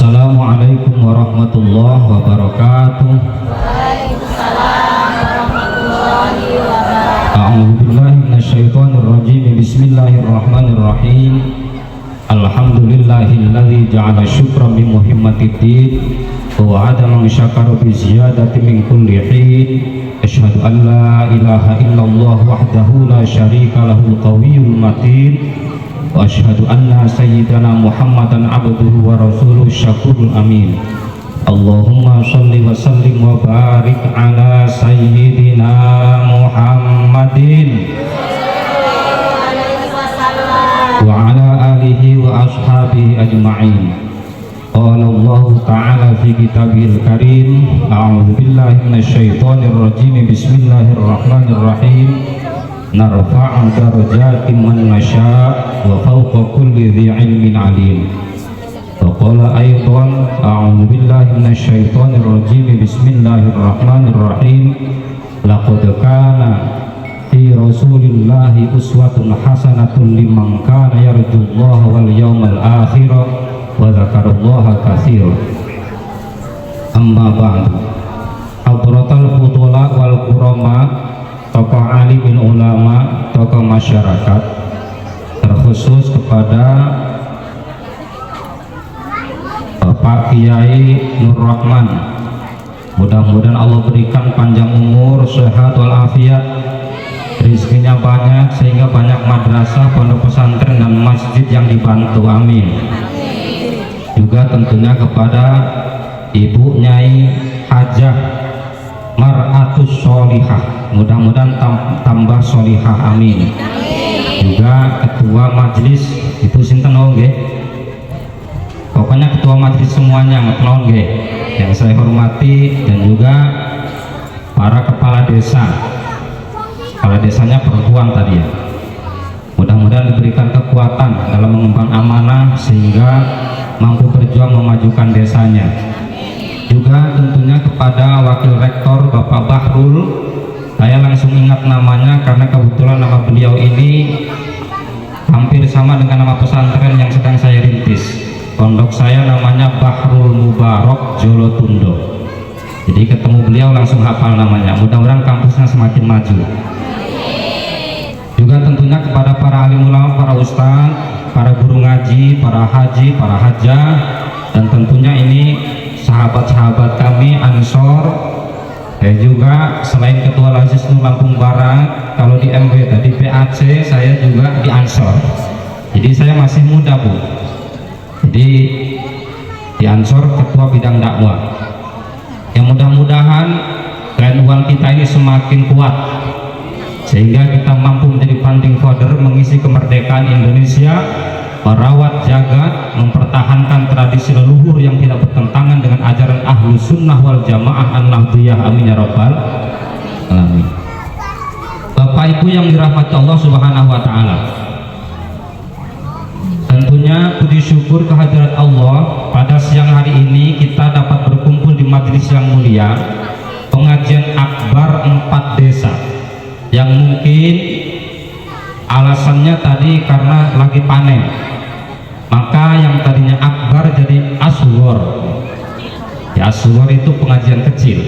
Assalamualaikum warahmatullahi wabarakatuh. Waalaikumsalam warahmatullahi wabarakatuh. A'udzubillahi minasyaitonir rajim. Bismillahirrahmanirrahim. Alhamdulillahilladzi ja'ala syukra min muhimmatid wa adama syakara bi ziyadati min kulli hin. Asyhadu an la ilaha illallah wahdahu la syarika lahul qawiyyul matin. Wa asyhadu anna sayyidana Muhammadan abduhu wa rasuluhu syakurul amin. Allahumma sholli wa sallim wa barik ala sayyidina Muhammadin wa ala alihi wa ashabihi ajma'in. Qala Allah ta'ala fi kitabihil karim. A'udzu billahi minasyaitonir rajim. Bismillahirrahmanirrahim. Narfa'u darajatin man nasya' wa fawqa kulli dhi 'ilmin 'alim. Wa qala aydan a'udzu billahi minasyaitonir rajim. Bismillahirrahmanirrahim. Laqad kana fi rasulillahi uswatun hasanatun liman kana yarjullaha wal yawmal akhir wa dzakarallaha katsiran. Amma ba'du. Hadratal fudula wal kurama, tokoh alimin ulama, tokoh masyarakat, terkhusus kepada Bapak Kiai Nur Rahman. Mudah-mudahan Allah berikan panjang umur, sehat walafiat, rezekinya banyak sehingga banyak madrasah, pondok pesantren dan masjid yang dibantu, amin. Juga tentunya kepada Ibu Nyai Hajah Mar'atus Sholihah, mudah-mudahan tambah solihah, amin. Juga ketua majelis Ibu sinten nggih, pokoknya ketua majelis semuanya ngetnon nggih, yang saya hormati, dan juga para kepala desa. Kepala desanya perempuan tadi ya, mudah-mudahan diberikan kekuatan dalam mengemban amanah sehingga mampu berjuang memajukan desanya. Juga tentunya kepada wakil rektor Bapak Bahrul, saya langsung ingat namanya karena kebetulan nama beliau ini hampir sama dengan nama pesantren yang sedang saya rintis. Pondok saya namanya Bahrul Mubarak Jolotundo. Jadi ketemu beliau langsung hafal namanya. Mudah-mudahan kampusnya semakin maju. Juga tentunya kepada para alim ulama, para ustadz, para guru ngaji, para haji, para hajah, dan tentunya ini sahabat-sahabat kami Ansor. Saya juga selain Ketua Lazisnu Lampung Barat, kalau di MW tadi PAC, saya juga di Ansor. Jadi saya masih muda, Bu. Jadi di Ansor Ketua Bidang Dakwah. Yang mudah-mudahan keilmuan kita ini semakin kuat sehingga kita mampu menjadi founding father, mengisi kemerdekaan Indonesia, merawat, jaga, mempertahankan tradisi leluhur yang tidak bertentangan dengan ajaran ahlu sunnah wal jamaah an-nahdiyah, amin ya rabbal alamin. Bapak Ibu yang dirahmati Allah subhanahu wa ta'ala, tentunya puji syukur kehadirat Allah pada siang hari ini kita dapat berkumpul di majelis yang mulia, pengajian akbar 4 desa, yang mungkin alasannya tadi karena lagi panen, maka yang tadinya akbar jadi asghar. Ya, asghar itu pengajian kecil.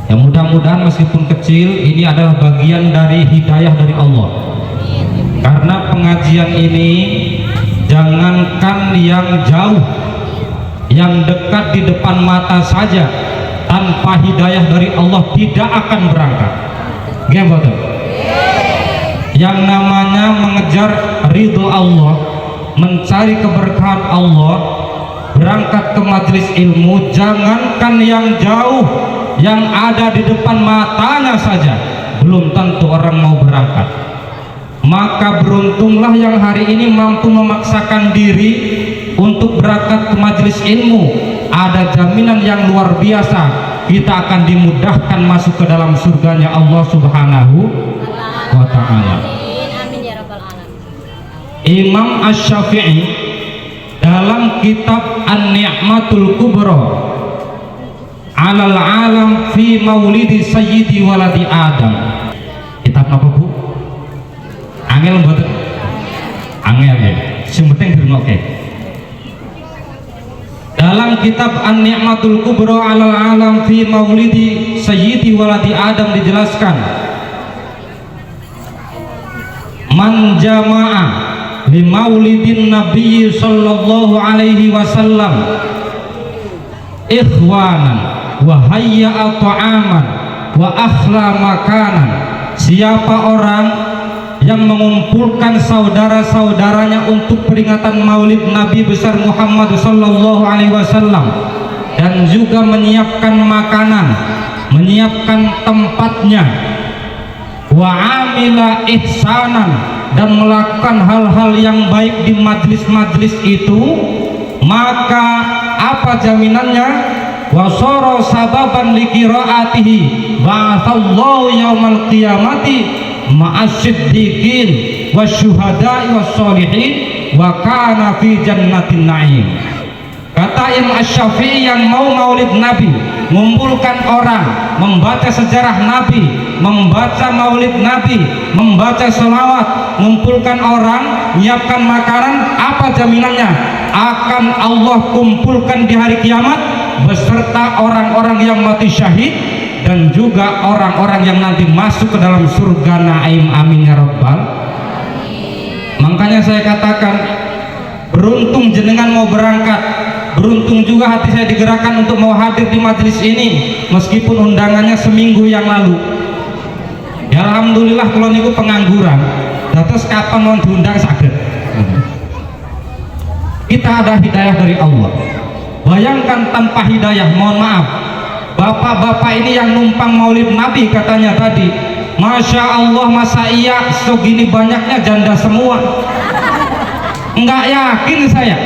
Ya, mudah-mudahan meskipun kecil ini adalah bagian dari hidayah dari Allah. Karena pengajian ini jangankan yang jauh, yang dekat di depan mata saja tanpa hidayah dari Allah tidak akan berangkat. Gimana? Yang namanya mengejar ridho Allah, mencari keberkahan Allah, berangkat ke majelis ilmu, jangankan yang jauh, yang ada di depan matanya saja belum tentu orang mau berangkat. Maka beruntunglah yang hari ini mampu memaksakan diri untuk berangkat ke majelis ilmu. Ada jaminan yang luar biasa, kita akan dimudahkan masuk ke dalam surganya Allah subhanahu wa ta'ala. Imam Asy-Syafi'i dalam kitab An-Ni'matul Kubra Alal Alam fi Maulidi Sayyidi Waladi Adam, kitab apa, Bu? Angel mboten? Angel ya. Sing penting dirungokke. Dalam kitab An-Ni'matul Kubra 'alal Alam fi Maulidi Sayyidi Waladi Adam dijelaskan, man jama'a li maulidin Nabi sallallahu alaihi wasallam ikhwanan wa hayya'a ta'aman wa akhla makanan. Siapa orang yang mengumpulkan saudara-saudaranya untuk peringatan maulid Nabi besar Muhammad sallallahu alaihi wasallam, dan juga menyiapkan makanan, menyiapkan tempatnya, wa amila ihsanan, dan melakukan hal-hal yang baik di majlis-majlis itu, maka apa jaminannya? Wasara sababan liqiraatihi ba'atsallahu yaumal qiyamati ma'asyddiqin wasyuhada'i wassolihin wa kana fi jannatin na'im. Kata Imam Asy-Syafi'i, yang mau maulid Nabi, mengumpulkan orang, membaca sejarah Nabi, membaca maulid Nabi, membaca selawat, mengumpulkan orang, menyiapkan makanan, apa jaminannya? Akan Allah kumpulkan di hari kiamat beserta orang-orang yang mati syahid, dan juga orang-orang yang nanti masuk ke dalam surga naim. Amin ya rabbal. Makanya saya katakan, beruntung jenengan mau berangkat, beruntung juga hati saya digerakkan untuk mau hadir di majelis ini meskipun undangannya seminggu yang lalu. Ya alhamdulillah, kalau niku pengangguran, terus kapan mau diundang sakit. Kita ada hidayah dari Allah. Bayangkan tanpa hidayah, mohon maaf, bapak-bapak ini yang numpang maulid Nabi katanya tadi, Masya Allah, masa iya segini banyaknya janda semua? Enggak yakin saya.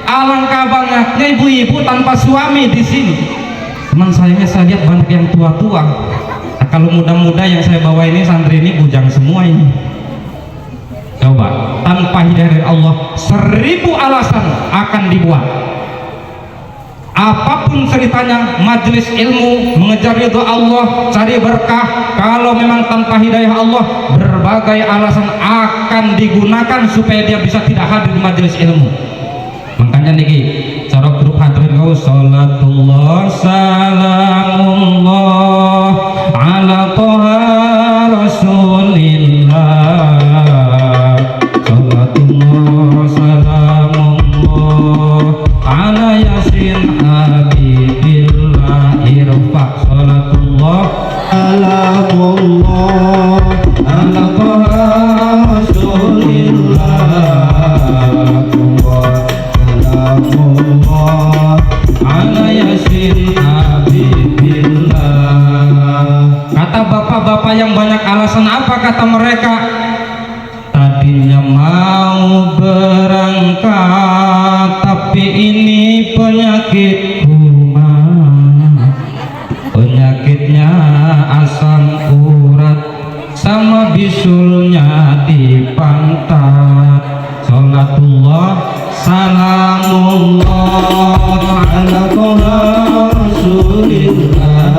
Alangkah banyaknya ibu-ibu tanpa suami di sini. Teman saya lihat banyak yang tua-tua. Nah, kalau muda-muda yang saya bawa ini, santri ini bujang semua ini. Coba, tanpa hidayah dari Allah, 1000 alasan akan dibuat. Apapun ceritanya, majelis ilmu, mengejar ridho Allah, cari berkah, kalau memang tanpa hidayah Allah, berbagai alasan akan digunakan supaya dia bisa tidak hadir di majelis ilmu. Makanya niki cara grup hadirin kau, salatullah salamullah ala toha rasulillah, salatullah salamullah ala yasin habibillah, irfa salatullah salamullah ala toha rasulillah, kata bapak-bapak yang banyak alasan. Apa kata mereka? Tadinya mau berangkat, tapi ini penyakitku mah, penyakitnya asam urat sama bisulnya di pantat. Salatullah salamullah ala toha rasulillah,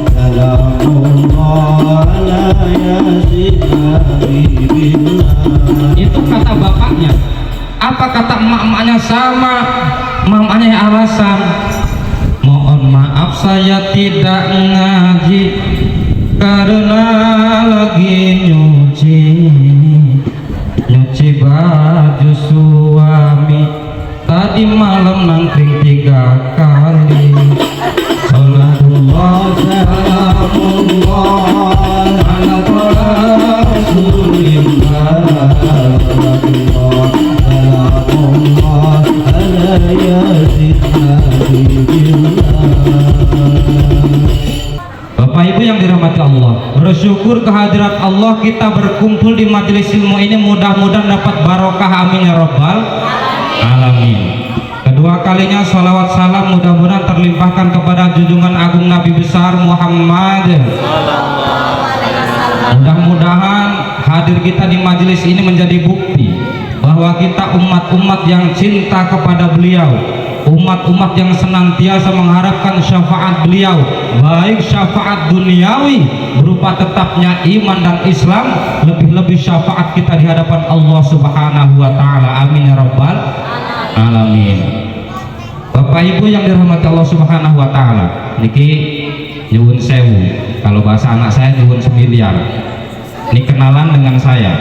salamullah ala yasin habibillah. Itu kata bapaknya. Apa kata emak-emaknya? Sama, emak-emaknya alasan, mohon maaf saya tidak ngaji karena lagi nyuci baju suami, tadi malam nangkring 3 kali. Salatullah salamullah ala rasulillah, salamullah ala yasin habibillah. Bapak Ibu yang dirahmati Allah, bersyukur kehadirat Allah kita berkumpul di majelis ilmu ini, mudah-mudahan dapat barokah. Amin ya rabbal alamin. Kedua kalinya salawat salam mudah-mudahan terlimpahkan kepada junjungan agung Nabi besar Muhammad. Mudah-mudahan hadir kita di majelis ini menjadi bukti bahwa kita umat-umat yang cinta kepada beliau, umat-umat yang senantiasa mengharapkan syafaat beliau, baik syafaat duniawi berupa tetapnya iman dan Islam, lebih-lebih syafaat kita di hadapan Allah Subhanahu wa taala. Amin ya rabbal alamin. Bapak Ibu yang dirahmati Allah Subhanahu wa taala, niki nyuwun sewu, kalau bahasa anak saya nyuwun semiliar. Ini kenalan dengan saya.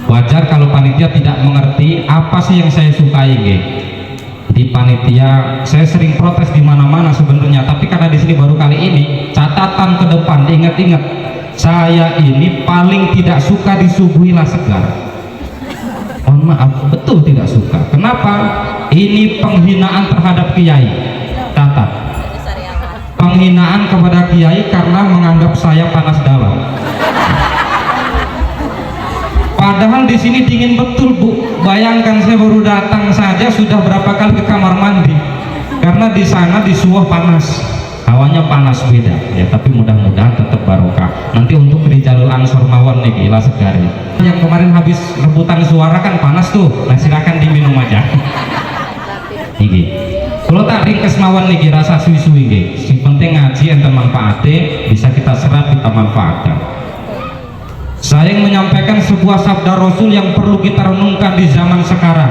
Wajar kalau panitia tidak mengerti apa sih yang saya sukai, nggih. Di panitia saya sering protes di mana-mana sebenarnya, tapi karena di sini baru kali ini, catatan ke depan, ingat-ingat, saya ini paling tidak suka disuguhi lah segar. Mohon maaf, betul tidak suka. Kenapa? Ini penghinaan terhadap kiai. Catat, penghinaan kepada kiai karena menganggap saya panas dalam. Padahal di sini dingin betul, Bu. Bayangkan saya baru datang saja sudah berapa kali ke kamar mandi. Karena di sana di Suwoh panas, hawanya panas beda ya, tapi mudah-mudahan tetap barokah. Nanti untuk di jalur Ansor mawon nih gila segari. Yang kemarin habis rebutan suara kan panas tuh. Nah silakan diminum aja. Niki. Kalau tak ringkes mawon niki rasa suwi-suwi nggih. Sing penting ngaji enten manfaate, bisa kita serap, kita manfaatkan. Saya yang menyampaikan sebuah sabda Rasul yang perlu kita renungkan di zaman sekarang.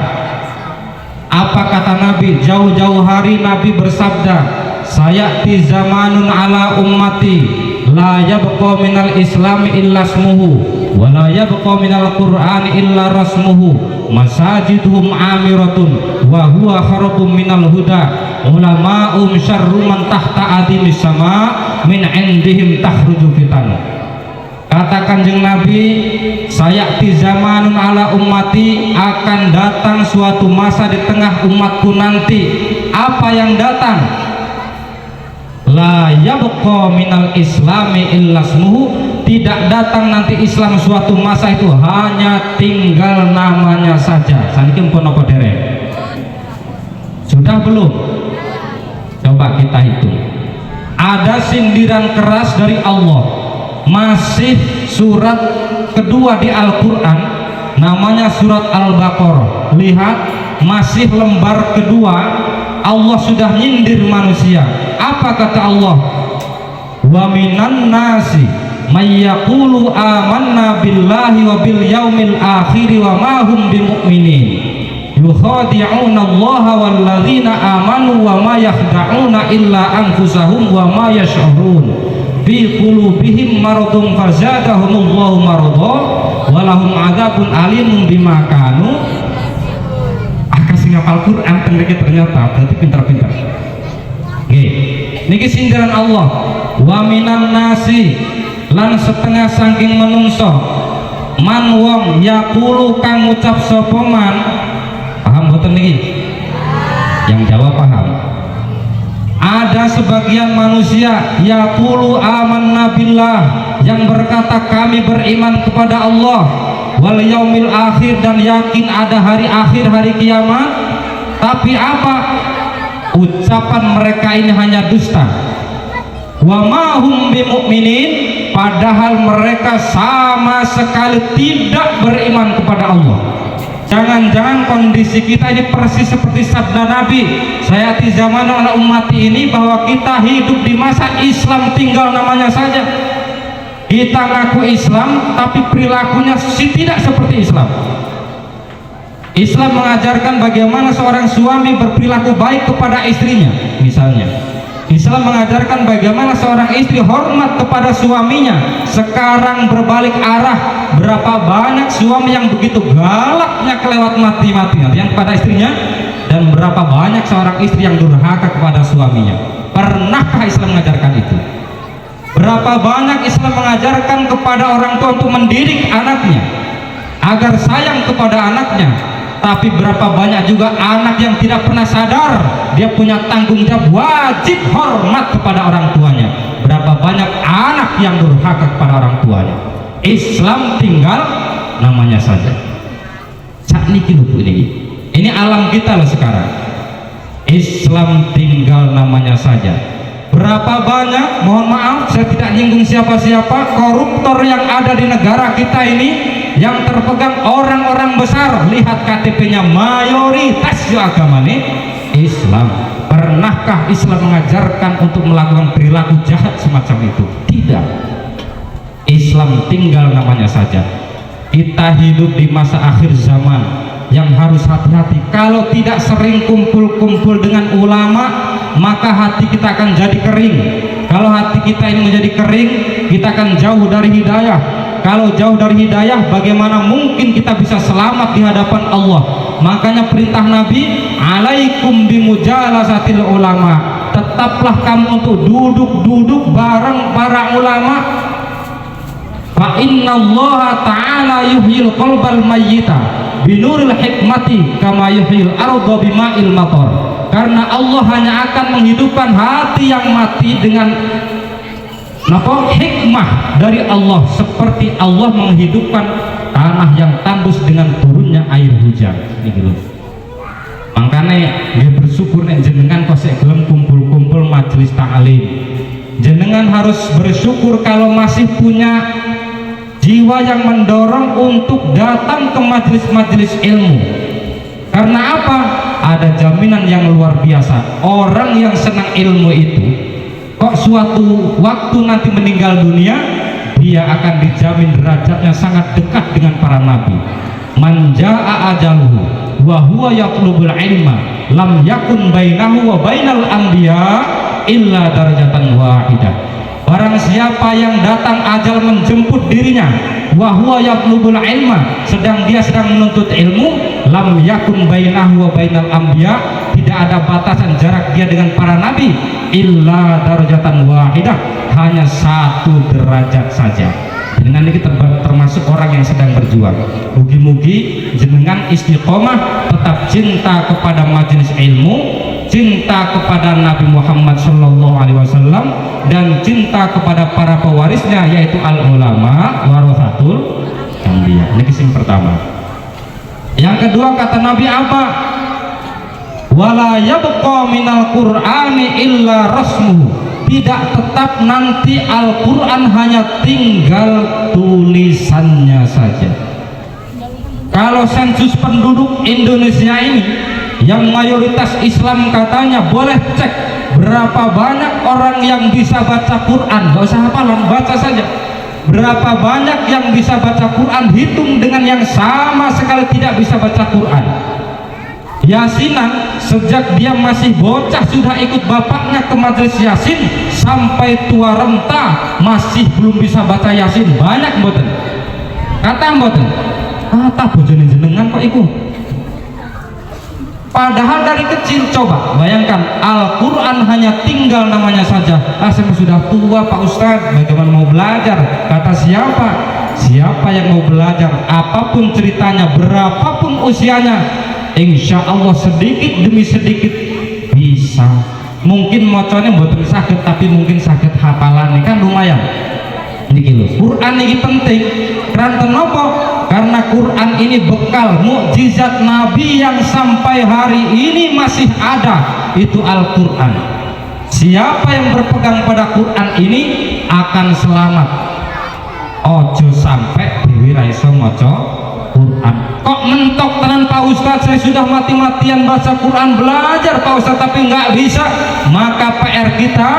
Apa kata Nabi? Jauh-jauh hari Nabi bersabda, sayati zamanun ala ummati la yabqa minal islam illa ismuhu wa la yabqa minal qur'an illa rasmuhu masajiduhum amiratun wa huwa kharabum minal huda ulama'um syarru man tahta adimis sama min indihim takhruju fitan. Kata Kanjeng Nabi, sayati zamanun ala ummati, akan datang suatu masa di tengah umatku nanti. Apa yang datang? La yabqa minal islami illa ismuhu, tidak datang nanti Islam suatu masa itu hanya tinggal namanya saja. Saking pun apa derek? Sudah belum? Coba kita hitung. Ada sindiran keras dari Allah. Masih surat kedua di Al-Quran, namanya surat Al-Baqarah. Lihat, masih lembar kedua, Allah sudah nyindir manusia. Apa kata Allah? Wa minan nasi may yaqulu amanna billahi wa bil yaumil akhir wa ma hum bimu'minin yukhadi'una allaha wal ladzina amanu wa ma yakhda'una illa anfusahum wa ma yash'urun fi qulubihim maradun fazadahumullahu marada wa lahum adzabun alimun bima kanu. Akasih ngapal Quran ternyata berarti pintar-pintar. Nggih, niki sindiran Allah. Wa minan nasi, lan setengah saking menungso, man wong yaqulu kang ngucap sapa man. Paham boten niki? Yang jawab paham. Ada sebagian manusia yaqulu amanna billah, yang berkata kami beriman kepada Allah, wal yaumil akhir, dan yakin ada hari akhir, hari kiamat. Tapi apa? Ucapan mereka ini hanya dusta. Wa ma hum bimu'minin, padahal mereka sama sekali tidak beriman kepada Allah. Jangan-jangan kondisi kita ini persis seperti sabda Nabi, sayati zaman ala ummati ini, bahwa kita hidup di masa Islam tinggal namanya saja. Kita ngaku Islam tapi perilakunya tidak seperti Islam. Islam mengajarkan bagaimana seorang suami berperilaku baik kepada istrinya, misalnya. Islam mengajarkan bagaimana seorang istri hormat kepada suaminya. Sekarang berbalik arah, berapa banyak suami yang begitu galaknya kelewat mati-matian yang kepada istrinya, dan berapa banyak seorang istri yang durhaka kepada suaminya. Pernahkah Islam mengajarkan itu? Berapa banyak Islam mengajarkan kepada orang tua untuk mendidik anaknya agar sayang kepada anaknya, tapi berapa banyak juga anak yang tidak pernah sadar dia punya tanggung jawab wajib hormat kepada orang tuanya. Berapa banyak anak yang durhaka kepada orang tuanya. Islam tinggal namanya saja. Saat ini ini alam kita loh sekarang. Islam tinggal namanya saja. Berapa banyak, mohon maaf saya tidak nyinggung siapa-siapa, koruptor yang ada di negara kita ini, yang terpegang orang-orang besar. Lihat KTP-nya, mayoritas yo agama nih Islam. Pernahkah Islam mengajarkan untuk melakukan perilaku jahat semacam itu? Tidak. Islam tinggal namanya saja. Kita hidup di masa akhir zaman yang harus hati-hati kalau tidak sering kumpul-kumpul dengan ulama, maka hati kita akan jadi kering. Kalau hati kita ini menjadi kering, kita akan jauh dari hidayah. Kalau jauh dari hidayah, bagaimana mungkin kita bisa selamat di hadapan Allah? Makanya perintah Nabi, alaikum bimujalasatil ulama, tetaplah kamu untuk duduk-duduk bareng para ulama. Fa inna Allah ta'ala yuhyil qalbal mayyita binuril hikmati kama yuhyil arda bima'il matar. Karena Allah hanya akan menghidupkan hati yang mati dengan hikmah dari Allah, seperti Allah menghidupkan tanah yang tandus dengan turunnya air hujan. Gitu. Makanya dia bersyukur nek jenengan kok sik gelem kumpul-kumpul majelis ta'lim. Jenengan harus bersyukur kalau masih punya jiwa yang mendorong untuk datang ke majelis-majelis ilmu. Karena apa? Ada jaminan yang luar biasa. Orang yang senang ilmu itu kok suatu waktu nanti meninggal dunia, dia akan dijamin derajatnya sangat dekat dengan para nabi. Man jaa ajaluhu wa huwa yatlubul ilma lam yakun bainahu wa bainal anbiya illa darajatan wahidah. Barang siapa yang datang ajal menjemput dirinya, wa huwa yatlubul ilma, sedang dia sedang menuntut ilmu, lam yakun bainahu wa bainal anbiya, tidak ada batasan jarak dia dengan para nabi, illa darajatan wahidah, hanya satu derajat saja. Dengan ini termasuk orang yang sedang berjuang. Mugi-mugi jenengan istiqomah, tetap cinta kepada majelis ilmu, cinta kepada Nabi Muhammad SAW, dan cinta kepada para pewarisnya, yaitu al ulama warasatul anbiya. Ini yang pertama. Yang kedua, kata Nabi apa? Wala yabqa minal qur'ani illa rasmuhu. Tidak tetap nanti Al-Quran hanya tinggal tulisannya saja. Kalau sensus penduduk Indonesia ini yang mayoritas Islam, katanya boleh cek berapa banyak orang yang bisa baca Quran. Gak usah hafalan, baca saja. Berapa banyak yang bisa baca Quran, hitung dengan yang sama sekali tidak bisa baca Quran. Yasinan sejak dia masih bocah sudah ikut bapaknya ke majelis Yasin, sampai tua renta masih belum bisa baca Yasin. Banyak mboten? Kata mboten? Kata bojone jenengan kok iku. Padahal dari kecil, coba bayangkan, Al-Quran hanya tinggal namanya saja. Saya sudah tua Pak Ustadz, bagaimana mau belajar? Kata siapa? Siapa yang mau belajar, apapun ceritanya, berapapun usianya, insya Allah sedikit demi sedikit bisa. Mungkin moconya buatan sakit, tapi mungkin sakit hafalan kan lumayan. Ini gitu. Quran ini penting. Karena kenapa? Karena Quran ini bekal mukjizat Nabi yang sampai hari ini masih ada. Itu Al-Quran. Siapa yang berpegang pada Quran ini akan selamat. Ojo sampai dewi raiso moco Quran. Kok mentok tenan Pak Ustadz, saya sudah mati-matian baca Quran, belajar Pak Ustadz, tapi nggak bisa. Maka PR kita,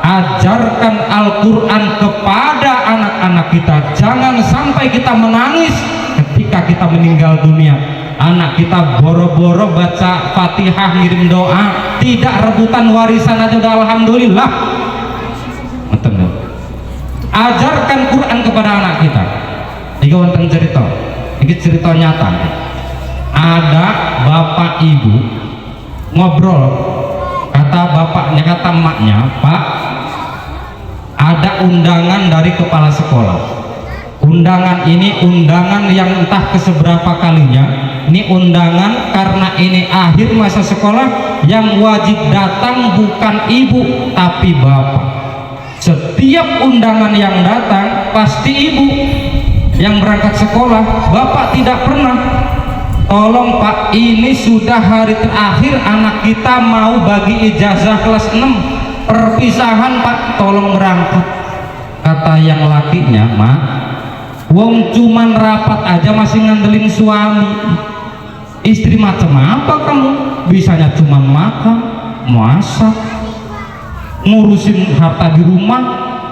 ajarkan Al-Quran kepada anak-anak kita. Jangan sampai kita menangis ketika kita meninggal dunia. Anak kita boro-boro baca Fatihah, ngirim doa, tidak rebutan warisan aja udah alhamdulillah. Ajarkan Quran kepada anak kita. Ini wonten cerita. Ini cerita nyata. Ada bapak ibu ngobrol, kata bapaknya, kata emaknya, Pak, ada undangan dari kepala sekolah. Undangan ini undangan yang entah keseberapa kalinya. Ini undangan karena ini akhir masa sekolah, yang wajib datang bukan ibu tapi bapak. Setiap undangan yang datang pasti ibu yang berangkat sekolah, bapak tidak pernah. Tolong Pak, ini sudah hari terakhir anak kita mau bagi ijazah kelas 6, perpisahan Pak, tolong berangkat. Kata yang lakinya, Mak, wong cuman rapat aja masih ngandelin suami, istri macam apa kamu? Bisanya cuma makan, masak, ngurusin harta di rumah,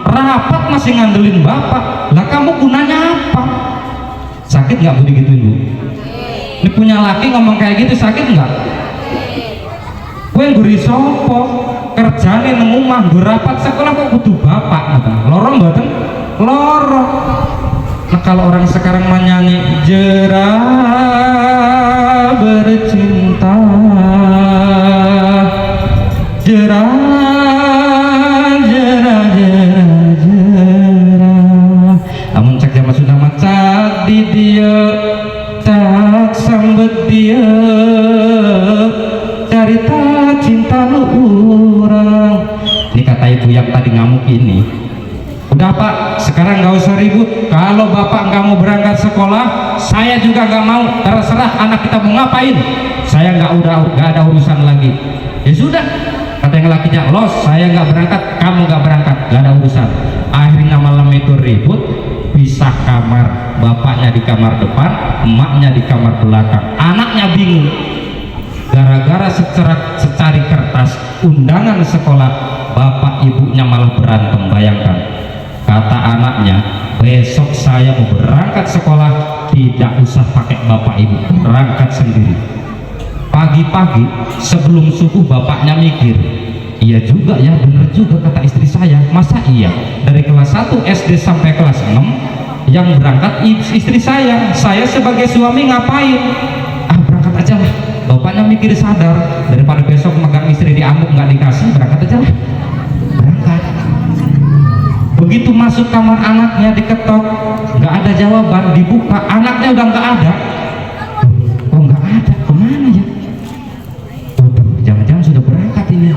rapat masih ngandelin bapak. Lah kamu gunanya apa? Sakit nggak begitu Ibu? Ini punya laki ngomong kayak gitu sakit nggak? Kue nguri sopo kerjane nang omah nggo rapat sekolah kok kudu bapak ngoten. Loro mboten? Loro. Nah kalau orang sekarang menyanyi jera bercinta jera jera jera jera amun cak zaman sudah macak di dia tak sambet dia cerita cinta lu orang. Ini kata ibu yang tadi ngamuk ini, udah pak sekarang nggak usah ribut, kalau bapak nggak mau berangkat sekolah saya juga nggak mau, terserah anak kita mau ngapain, saya nggak ada urusan lagi. Ya sudah, kata yang lakinya, los saya nggak berangkat, kamu nggak berangkat, nggak ada urusan. Akhirnya malam itu ribut, pisah kamar, bapaknya di kamar depan, emaknya di kamar belakang. Anaknya bingung gara-gara secari kertas undangan sekolah, bapak ibunya malah berantem. Bayangkan, kata anaknya, besok saya mau berangkat sekolah, tidak usah pakai bapak ibu, berangkat sendiri. Pagi-pagi sebelum subuh bapaknya mikir, iya juga ya, bener juga kata istri saya, masa iya dari kelas 1 SD sampai kelas 6 yang berangkat istri saya sebagai suami ngapain, berangkat aja lah. Bapaknya mikir sadar, daripada besok megang istri diamuk nggak dikasih, berangkat aja lah. Berangkat. Begitu masuk kamar anaknya diketok, nggak ada jawaban, dibuka anaknya udah nggak ada. Oh nggak ada, kemana ya? Jangan-jangan sudah berangkat ini.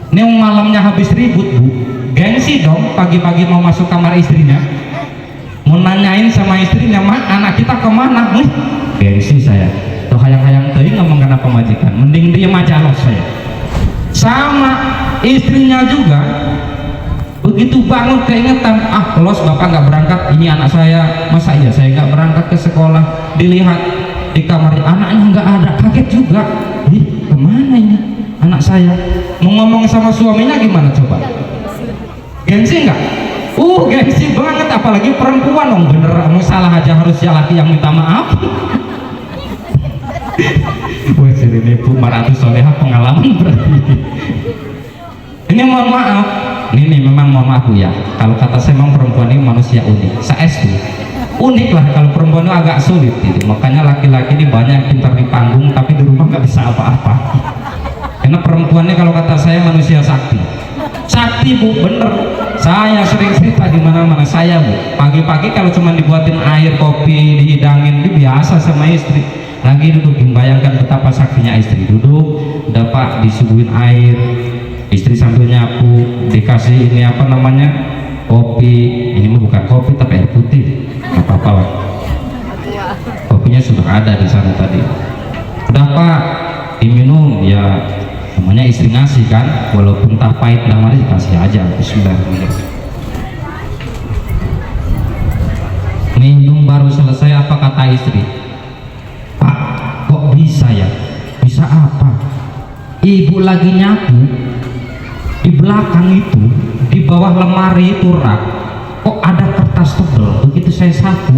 Ini malamnya habis ribut bu, gengsi dong, pagi-pagi mau masuk kamar istrinya, mau nanyain sama istrinya, mak anak kita kemana? Gengsi saya. Tuh hayang-hayang tadi ngomong kenapa majikan, mending diem aja loh saya. Sama istrinya juga, begitu bangun keingetan, los bapak nggak berangkat, ini anak saya, masa iya saya nggak berangkat ke sekolah. Dilihat di kamar anaknya nggak ada, kaget juga, ih kemana ini anak saya? Mau ngomong sama suaminya gimana coba? Gengsi nggak? Gengsi banget, apalagi perempuan dong, bener mau salah aja harus ya laki yang minta maaf. Wah jadi ini Bu Maratu Soleha pengalaman berarti. Ini mohon maaf, ini memang mohon maaf Bu ya, kalau kata saya memang perempuan ini manusia unik, se-SD unik lah. Kalau perempuan itu agak sulit gitu, makanya laki-laki ini banyak yang pintar di panggung tapi di rumah nggak bisa apa-apa. Karena perempuannya kalau kata saya manusia sakti Bu, bener. Saya sering cerita di mana-mana saya Bu, pagi-pagi kalau cuma dibuatin air kopi dihidangin itu biasa sama istri. Lagi duduk, bayangkan betapa saktinya istri, duduk udah pak disuguhin air, istri sambil nyapu, dikasih ini apa namanya kopi, ini mah bukan kopi tapi air putih, apa-apa lah, kopinya sudah ada di sana tadi, udah pak diminum, ya namanya istri ngasih kan, walaupun tak pahit dah mari kasih aja. Bismillahirrahmanirrahim. Minum baru selesai, apa kata istri? Pak kok bisa ya? Bisa apa? Ibu lagi nyapu di belakang itu, di bawah lemari itu rak, kok ada kertas tebal. Begitu saya sapu,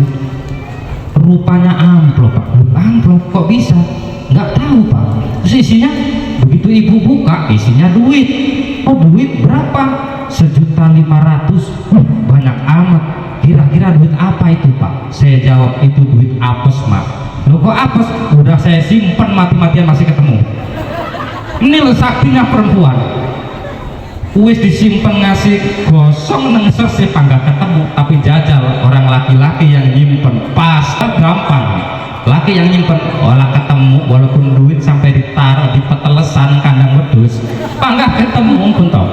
rupanya amplop pak. Amplop kok bisa? Nggak tahu pak. Terus isinya, begitu ibu buka isinya duit. Oh duit berapa? 1.500.000. Banyak amat. Kira-kira duit apa itu pak? Saya jawab itu duit apes mak. Loh kok apes? Udah saya simpen mati-matian masih ketemu. Ini loh saktinya perempuan, wis disimpen ngasih gosong nengser sih nggak ketemu, tapi jajal orang laki-laki yang nyimpen pasti gampang. Laki yang nyimpen olah ketemu, walaupun duit sampai ditaruh di petelesan kandang wedus nggak ketemu pun toh.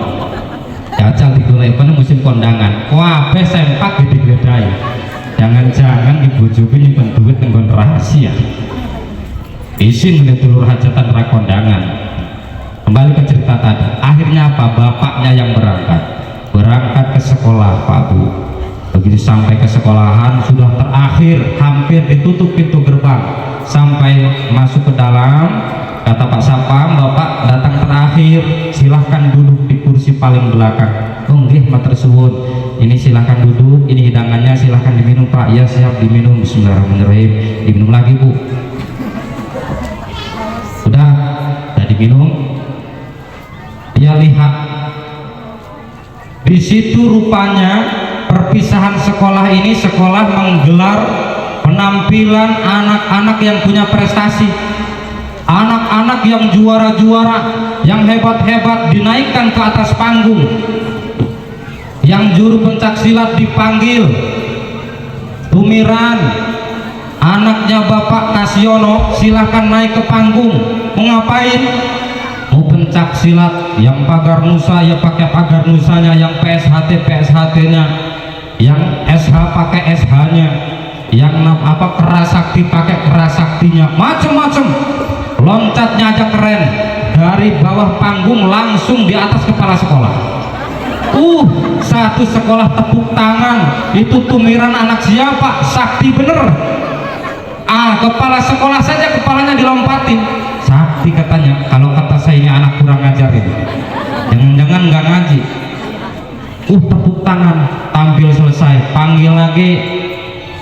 Jajal digolek musim kondangan, wah sempak digledai. Jangan-jangan dibujuki nyimpen duit dengan rahasia, isin menitulur hajatan rakondangan. Kembali ke cerita tadi, akhirnya apa? Bapaknya yang berangkat ke sekolah Pak Bu. Begitu sampai ke sekolahan sudah terakhir, hampir ditutup pintu gerbang, sampai masuk ke dalam, kata Pak Sapam, Bapak datang terakhir, silahkan duduk di kursi paling belakang. Oh nggih matur suwun, ini silahkan duduk, ini hidangannya silahkan diminum Pak. Ya siap diminum. Bismillahirrahmanirrahim. Diminum lagi Bu. minum. Dia lihat di situ rupanya perpisahan sekolah ini, sekolah menggelar penampilan anak-anak yang punya prestasi, anak-anak yang juara-juara, yang hebat-hebat dinaikkan ke atas panggung. Yang juru pencak silat dipanggil, Tumiran, anaknya Bapak Kasyono, silahkan naik ke panggung. Mau ngapain? Mau pencak silat. Yang pagar nusa ya pakai pagar nusanya, yang PSHT PSHT-nya, yang SH pakai SH-nya, yang kerasakti pakai kerasaktinya, macem-macem. Loncatnya aja keren, dari bawah panggung langsung di atas kepala sekolah. Satu sekolah tepuk tangan. Itu Tumiran anak siapa? Sakti bener. Kepala sekolah saja kepalanya dilompatin. Sakti katanya. Kalau kata saya ini anak kurang ngajarin, jangan-jangan nggak ngaji. Tepuk tangan. Tampil selesai, panggil lagi.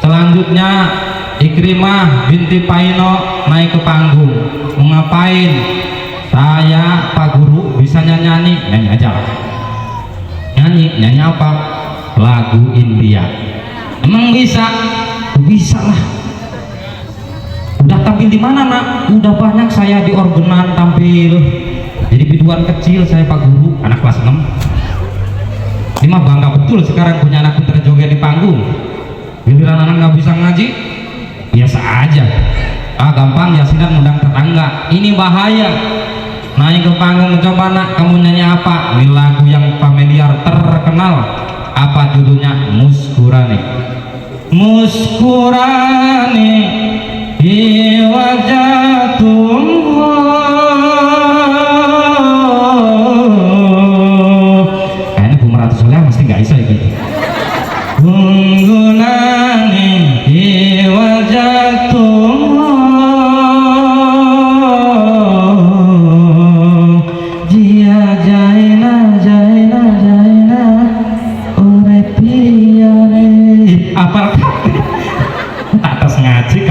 Selanjutnya Ikrimah binti Paino naik ke panggung. Mau ngapain? Saya Pak Guru bisanya nyanyi aja. Nyanyi apa? Lagu India. Emang bisa? Bisa lah. Udah tampil di mana nak? Udah banyak, saya di organan tampil. Jadi biduan kecil saya Pak Guru, anak kelas 6. Ini mah bangga betul sekarang punya anak pintar joget di panggung. Giliran anak nggak bisa ngaji, biasa aja. Gampang yasinan undang tetangga. Ini bahaya. Naik ke panggung, coba nak kamu nyanyi apa? Ini lagu yang familiar terkenal. Apa judulnya? Muskurani. Muskurani di wajah kayaknya Bu Meratus Soleh mesti nggak bisa gitu. Gungunani di wajah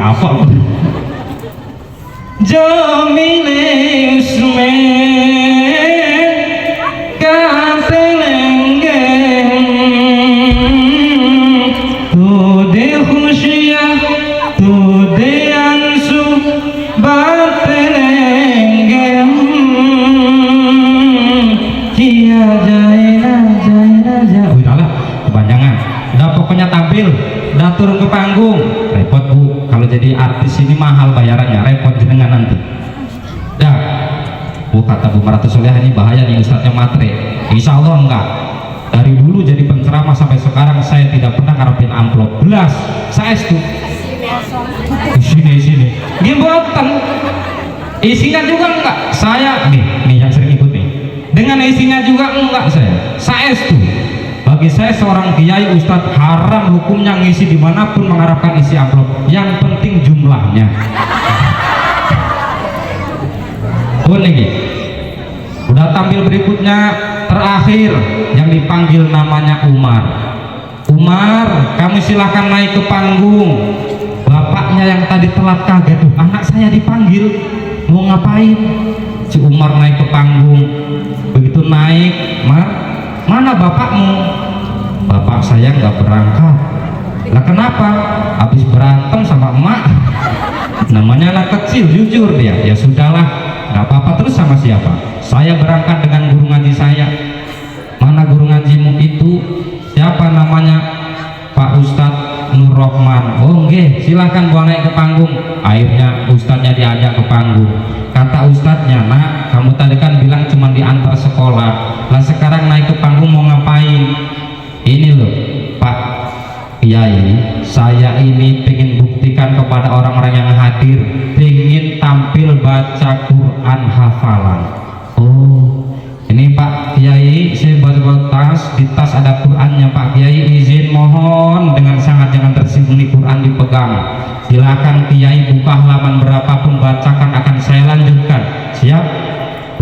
kapal Jamile usme katelenge tu de khushiya tu de ansu batelenge kia jaina udahlah kepanjangan. Udah pokoknya tampil, udah turun ke panggung. Repot Bu, kalau jadi artis ini mahal bayarannya, repot jenengan nanti. Dah, Bu kata Bu Meratus Soleh, ini bahaya nih ustadznya matre. Insya Allah enggak. Dari dulu jadi penceramah sampai sekarang saya tidak pernah ngarepin amplop belas. Saya itu sini gimbotan. Isinya juga enggak. Saya nih yang sering ikut nih. Dengan isinya juga enggak saya itu. Bagi saya seorang kiai ustadz haram hukumnya ngisi dimanapun mengharapkan isi amplop. Yang penting jumlahnya. Nih, udah tampil berikutnya terakhir yang dipanggil namanya Umar. Umar, kamu silahkan naik ke panggung. Bapaknya yang tadi telat kaget, tuh anak saya dipanggil mau ngapain? Si Umar naik ke panggung. Begitu naik, Mar, mana bapakmu? Bapak saya nggak berangkat. Lah kenapa? Habis berantem sama emak. Namanya anak kecil, jujur dia. Ya sudahlah, nggak apa-apa. Terus sama siapa? Saya berangkat dengan guru ngaji saya. Mana guru ngajimu itu? Siapa namanya? Pak Ustadz Nur Rohman. Oh nggih, silahkan bawa naik ke panggung. Akhirnya ustadznya diajak ke panggung. Kata ustadznya, nak, kamu tadi kan bilang cuma diantar sekolah. Lah sekarang naik ke panggung mau ngapain? Ini loh Pak Kiai, saya ini pengen buktikan kepada orang-orang yang hadir, pengen tampil baca Quran hafalan. Oh, ini Pak Kiai, saya bawa tas, di tas ada Qurannya. Pak Kiai izin mohon dengan sangat jangan tersinggung, Quran dipegang. Silakan Kiai buka halaman berapapun, bacakan, akan saya lanjutkan. Siap?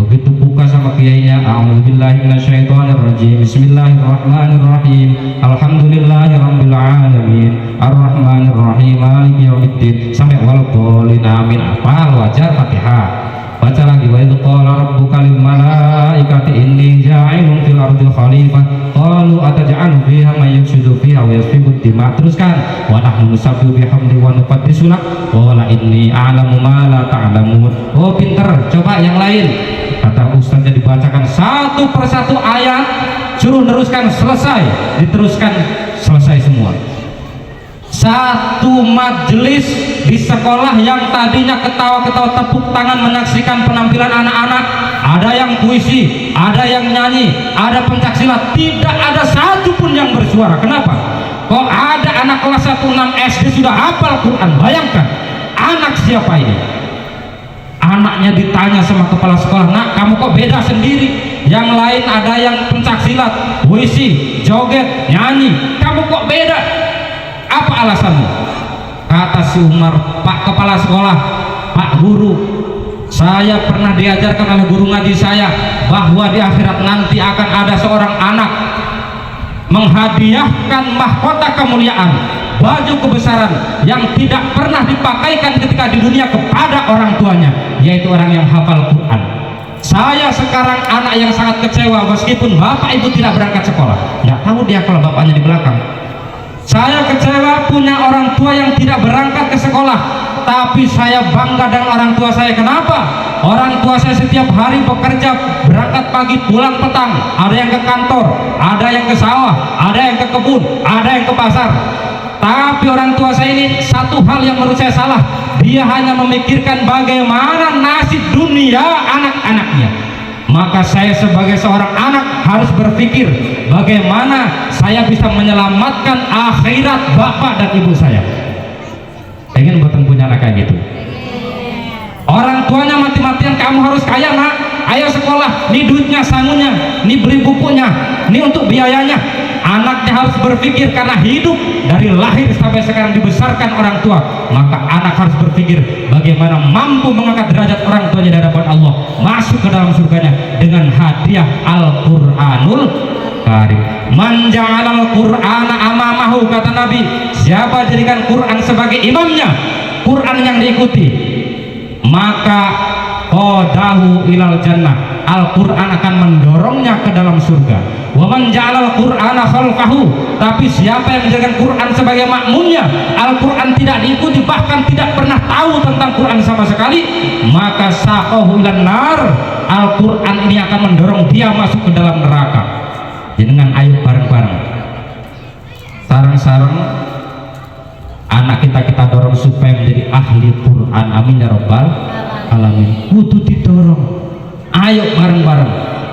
Begitu buka sama kiainya, a'udzubillahi minasyaitonirrajim, bismillahirrahmanirrahim, alhamdulillahirabbil alamin, arrahmanirrahim, maliki yaumiddin, sampai waladhdallin, amin. Hafal wajar Fatihah. Baca lagi, wa idh qala rabbuka lil malaikati inni ja'ilun fil ardi khalifah qalu ataj'alu fiha may yufsidu fiha wa yasfiku dima. Teruskan, wa nahnu nusabbihu bihamdi wa nuqaddisu lak qala inni a'lamu ma la ta'lamun. Oh pinter, coba yang lain. Kata ustaznya dibacakan satu persatu ayat, suruh teruskan, selesai, diteruskan selesai semua. Satu majelis di sekolah yang tadinya ketawa-ketawa tepuk tangan menyaksikan penampilan anak-anak, ada yang puisi, ada yang nyanyi, ada pencaksilat, tidak ada satu pun yang bersuara. Kenapa? Kok ada anak kelas 1 6 SD sudah hafal Quran? Bayangkan, anak siapa ini? Anaknya ditanya sama kepala sekolah, nak kamu kok beda sendiri? Yang lain ada yang pencaksilat, puisi, joget, nyanyi, kamu kok beda? Apa alasanmu? Kata si Umar, Pak kepala sekolah, Pak guru, saya pernah diajarkan oleh guru ngaji saya bahwa di akhirat nanti akan ada seorang anak menghadiahkan mahkota kemuliaan, baju kebesaran yang tidak pernah dipakaikan ketika di dunia kepada orang tuanya, yaitu orang yang hafal Quran. Saya sekarang anak yang sangat kecewa meskipun bapak ibu tidak berangkat sekolah. Nggak tahu dia kalau bapaknya di belakang. Saya kecewa punya orang tua yang tidak berangkat ke sekolah, tapi saya bangga dengan orang tua saya. Kenapa? Orang tua saya setiap hari bekerja, berangkat pagi pulang petang, ada yang ke kantor, ada yang ke sawah, ada yang ke kebun, ada yang ke pasar. Tapi orang tua saya ini satu hal yang menurut saya salah, dia hanya memikirkan bagaimana nasib dunia anak-anaknya. Maka saya sebagai seorang anak harus berpikir bagaimana saya bisa menyelamatkan akhirat bapak dan ibu saya. Pengen buatan punya anak kayak gitu. Orang tuanya mati-matian, kamu harus kaya nak, ayo sekolah, nih duitnya, sangunya, nih beli bukunya, nih untuk biayanya. Anaknya harus berpikir karena hidup dari lahir sampai sekarang dibesarkan orang tua, maka anak harus berpikir bagaimana mampu mengangkat derajat orang tuanya di hadapan Allah, masuk ke dalam surganya dengan hadiah Al-Qur'anul Karim. Man ja'alal Qur'ana amamahu, kata Nabi, siapa jadikan Quran sebagai imamnya, Quran yang diikuti, maka qadahu ilal jannah, Al-Quran akan mendorongnya ke dalam surga. Wa man ja'alal Qur'ana khalfahu, tapi siapa yang menjadikan Quran sebagai makmumnya, Al-Quran tidak diikuti, bahkan tidak pernah tahu tentang Quran sama sekali, maka saqahu ilan nar, Al-Quran ini akan mendorong dia masuk ke dalam neraka. Dengan ayo bareng-bareng, sarang-sarang anak kita dorong supaya menjadi ahli Quran. Amin ya rabbal alamin. Kudu didorong, ayo bareng-bareng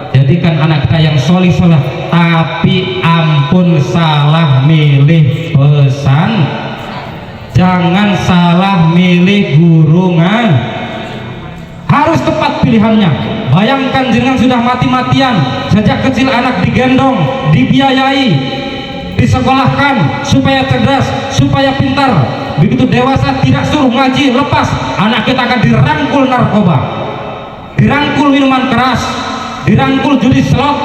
jadikan anak kita yang solih-soleh, tapi ampun salah milih pesan, jangan salah milih gurungan, harus tepat pilihannya. Bayangkan dengan sudah mati-matian sejak kecil, anak digendong, dibiayai, disekolahkan supaya cerdas, supaya pintar, begitu dewasa tidak suruh ngaji, lepas, anak kita akan dirangkul narkoba, dirangkul minuman keras, dirangkul judi slot,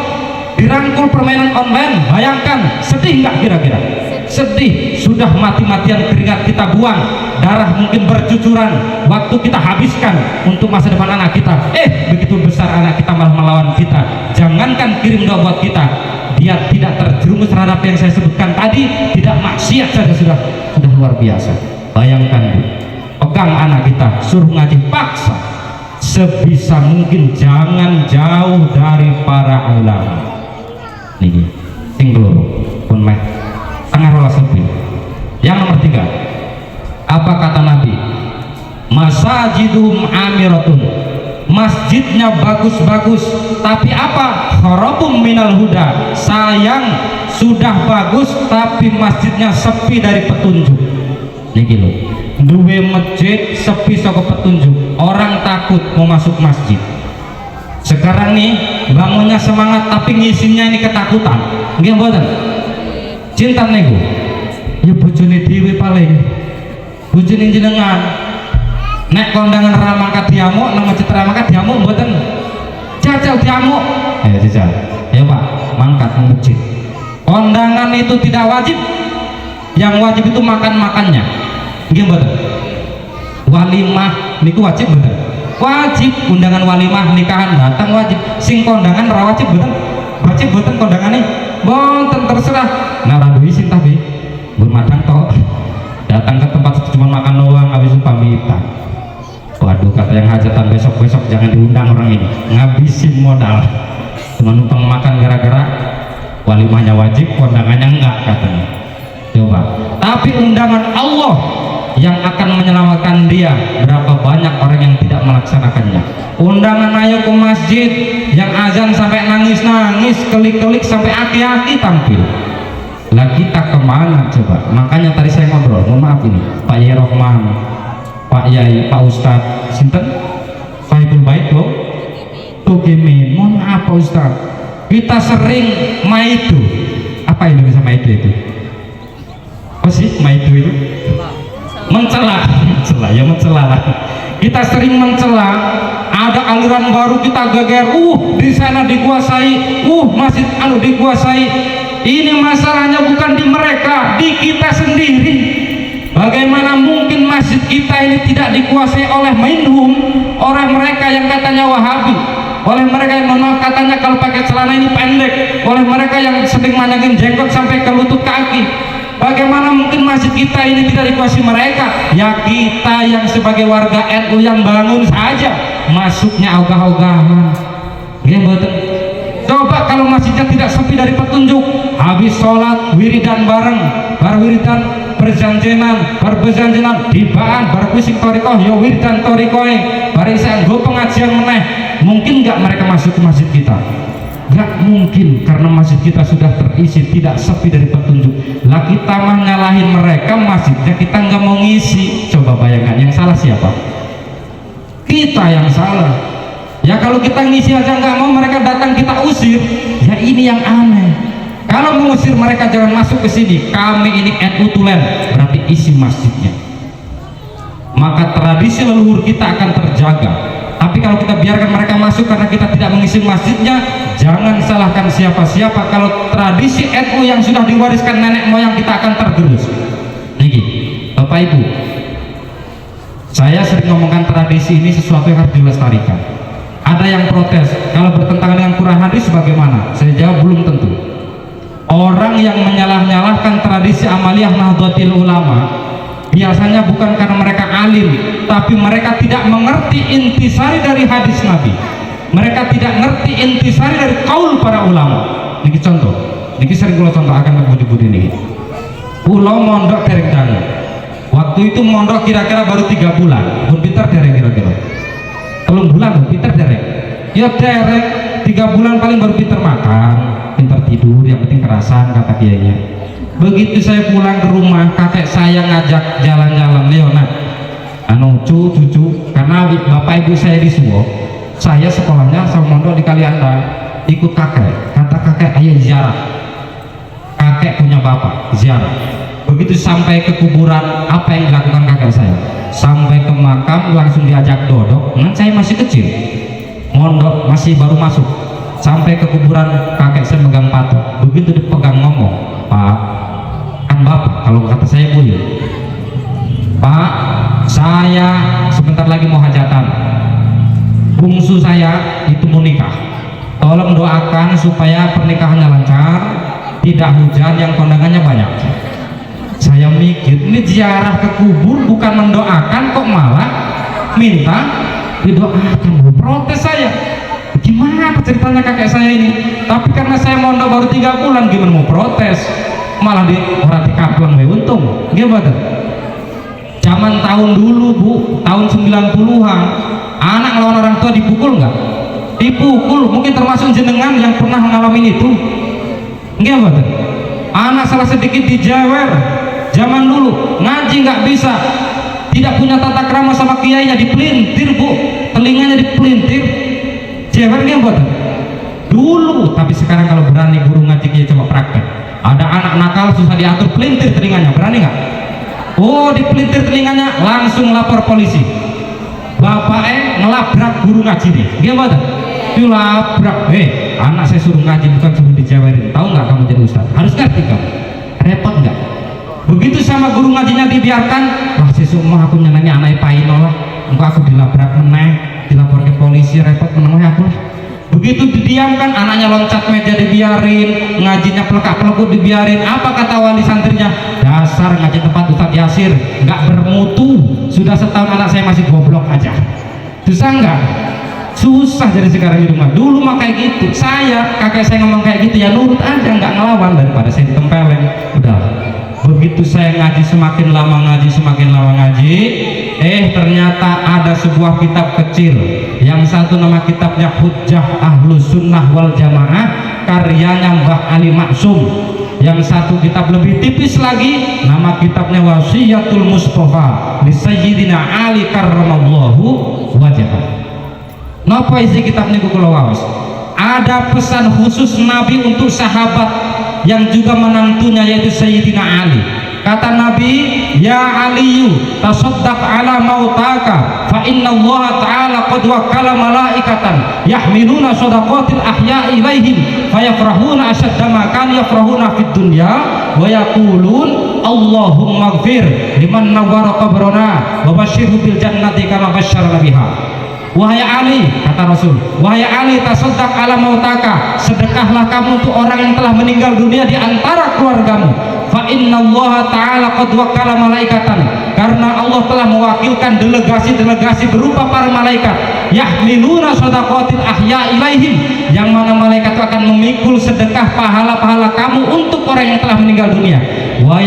dirangkul permainan online. Bayangkan, sedih nggak kira-kira? Sedih. Sudah mati-matian keringat kita buang, darah mungkin bercucuran, waktu kita habiskan untuk masa depan anak kita. Begitu besar anak kita malah melawan kita. Jangankan kirim doa buat kita, dia tidak terjerumus terhadap yang saya sebutkan tadi, tidak maksiat saja sudah luar biasa. Bayangkan, Bu, pegang anak kita, suruh ngaji, paksa. Sebisa mungkin jangan jauh dari para ulama. Niki sing keloro pun meh tengah rola sepi. Yang nomor 3, apa kata Nabi? Masajidum amiratun, masjidnya bagus-bagus, tapi apa? Kharabum minal huda, sayang sudah bagus tapi masjidnya sepi dari petunjuk. Niki lho, duwe masjid sepi saka petunjuk, orang takut mau masuk masjid. Sekarang nih bangunnya semangat tapi ngisinya ini ketakutan. Nggih mboten? Cinta nego. Ya bojone dhewe paling. Bojone jenengan. Nek kondangan ramangkat diamuk nang masjid ramangkat diamuk mboten? Jajal diamuk. Jajal. Ya Pak, mangkat nang masjid. Kondangan itu tidak wajib. Yang wajib itu makan-makannya. Nggih mboten? Walimah niku wajib mboten? wajib undangan walimah nikahan datang wajib, sing kondangan ora wajib boten kondangane boten terserah. Nah ora duwe isin tapi bermadang toh datang ke tempat cuma makan doang habis itu pamitan. Waduh, kata yang hajatan besok jangan diundang orang ini, ngabisin modal cuma numpang makan gara-gara walimahnya wajib kondangannya enggak katanya. Coba, tapi undangan Allah yang akan menyelamatkan dia, berapa banyak orang yang tidak melaksanakannya. Undangan ayo ke masjid yang azan sampai nangis-nangis, kelik-kelik sampai aki-aki tampil. Lah kita kemana coba? Makanya tadi saya ngobrol, mohon maaf ini Pak Yai Rohman, Pak Yai, Pak Ustadz sinten Faibul Bait loh Tukimin, mohon maaf Pak Ustadz, kita sering maidu. Apa ini bisa maidu itu? Apa sih maidu itu? Mencela ya mencela lah. Kita sering mencela, ada aliran baru kita geger, di sana dikuasai, masjid dikuasai. Ini masalahnya bukan di mereka, di kita sendiri. Bagaimana mungkin masjid kita ini tidak dikuasai oleh minhum, oleh mereka yang katanya Wahabi, oleh mereka yang katanya kalau pakai celana ini pendek, oleh mereka yang sering manjangin jenggot sampai ke lutut kaki. Bagaimana mungkin masjid kita ini tidak dikuasai mereka? Ya kita yang sebagai warga NU yang bangun saja masuknya ogah-ogahan. Coba kalau masjidnya tidak sepi dari petunjuk, habis sholat wiridan bareng, bar wiridan berjanjinan dibaan bar kuising torikoh ya wiridan torikoh bar isang go pengajian meneh. Mungkin nggak mereka masuk ke masjid kita? Nggak mungkin, karena masjid kita sudah terisi, tidak sepi dari petunjuk. Lah kita mah nyalahin mereka, masjidnya kita nggak mau ngisi. Coba bayangkan, yang salah siapa? Kita yang salah. Ya kalau kita ngisi aja nggak mau, mereka datang kita usir. Ya ini yang aneh. Kalau mengusir mereka jangan masuk ke sini. Kami ini NU Tulen, berarti isi masjidnya. Maka tradisi leluhur kita akan terjaga. Tapi kalau kita biarkan mereka masuk karena kita tidak mengisi masjidnya, jangan salahkan siapa-siapa. Kalau tradisi NU yang sudah diwariskan nenek moyang kita akan tergerus. Niki, Bapak Ibu, saya sering ngomongkan tradisi ini sesuatu yang harus dilestarikan. Ada yang protes kalau bertentangan dengan Quran hadis bagaimana? Saya jawab belum tentu. Orang yang menyalah-nyalahkan tradisi amaliyah Nahdlatul Ulama biasanya bukan karena mereka alim, tapi mereka tidak mengerti intisari dari hadis Nabi. Mereka tidak ngerti intisari dari kaul para ulama. Niki contoh, niki sering kalau contoh akan budi-budi ini. Pulau mondok dereng dana. Waktu itu mondok kira-kira baru 3 bulan. Pun pinter dereng kira-kira. 3 bulan pinter dereng. Ya dereng 3 bulan paling baru pinter makan, pinter tidur, yang penting kerasan kata kiainya. Begitu saya pulang ke rumah, kakek saya ngajak jalan-jalan, Leona cucu, karena bapak ibu saya di Suwo, saya sekolahnya sama mondok di Kalianda, ikut kakek. Kata kakek, ayo ziarah. Kakek punya bapak, ziarah. Begitu sampai ke kuburan, apa yang dilakukan kakek saya? Sampai ke makam langsung diajak dodok. Saya masih kecil, mondok masih baru masuk. Sampai ke kuburan, kakek saya megang patok. Begitu dipegang ngomong, Pak, kan bapak, kalau kata saya buyut, Pak, saya sebentar lagi mau hajatan, bungsu saya itu mau nikah, tolong doakan supaya pernikahannya lancar, tidak hujan, yang kondangannya banyak. Saya mikir, ini ziarah ke kubur bukan mendoakan, kok malah minta didoakan. Protes saya, gimana ceritanya kakek saya ini? Tapi karena saya mondok baru 3 bulan, gimana mau protes? Malah di orang dikaplang untung. Gimana? Zaman tahun dulu Bu, tahun 90-an, anak lawan orang tua dipukul nggak? Dipukul, mungkin termasuk jenengan yang pernah mengalami itu. Gimana? Anak salah sedikit dijewer. Zaman dulu ngaji nggak bisa, tidak punya tata krama sama kiainya, dipelintir Bu, telinganya dipelintir, jewer gimana? Dulu. Tapi sekarang kalau berani guru ngaji kiai coba praktek. Ada anak nakal susah diatur, pelintir telinganya, berani nggak? Oh, dipelintir telinganya, langsung lapor polisi. Bapaknya ngelabrak guru ngaji nih, gimana? Dilabrak, anak saya suruh ngaji bukan suruh dijewerin. Tahu nggak kamu jadi ustaz? Harus ngerti kamu. Repot nggak? Begitu sama guru ngajinya dibiarkan, wah sesuk mah aku nyenangi anak paino lah, engkau aku dilabrak meneh, dilapor ke polisi repot menemui aku lah. Begitu didiamkan, anaknya loncat meja dibiarin, ngajinya pelekak-pelekut dibiarin. Apa kata wali santrinya? Dasar ngaji tempat Ustadz Yasir nggak bermutu, sudah setahun anak saya masih goblok aja. Susah nggak? Susah jadi sekarang di rumah. Dulu mah kayak gitu, kakek saya ngomong kayak gitu ya nurut aja, nggak ngelawan, daripada saya ditempelin. Udah, begitu saya ngaji semakin lama ngaji, ternyata ada sebuah kitab kecil, yang satu nama kitabnya Hujjah Ahlus Sunnah wal Jamaah, karyanya Mbah Ali Maksum. Yang satu kitab lebih tipis lagi, nama kitabnya Wasiyatul Mustafa li Sayyidina Ali karramallahu wajhah. Napa isi kitab niku kula waos? Ada pesan khusus Nabi untuk sahabat yang juga menantunya, yaitu Sayyidina Ali. Kata Nabi, ya Aliyu tasaddaq ala mautaka fa inna Allah ta'ala qad wakkala malaikatan yahmiluna shadaqatil ahya'i ilaihim fayafrahuna ashadda ma kan yafrahuna fid dunya wa yaqulun Allahumma ighfir liman nawwara qabrana wa basyirhu bil jannati kama basyarna biha. Wahai Ali, kata Rasul, wahai Ali, tasaddaq ala mautaka, sedekahlah kamu untuk orang yang telah meninggal dunia di antara keluargamu. Fa inna Allah ta'ala qad wakkala malaikatan, karena Allah telah mewakilkan delegasi-delegasi berupa para malaikat, yahmiluna shadaqatil ahya ilaihim, yang mana malaikat akan memikul sedekah pahala-pahala kamu untuk orang yang telah meninggal dunia. Wa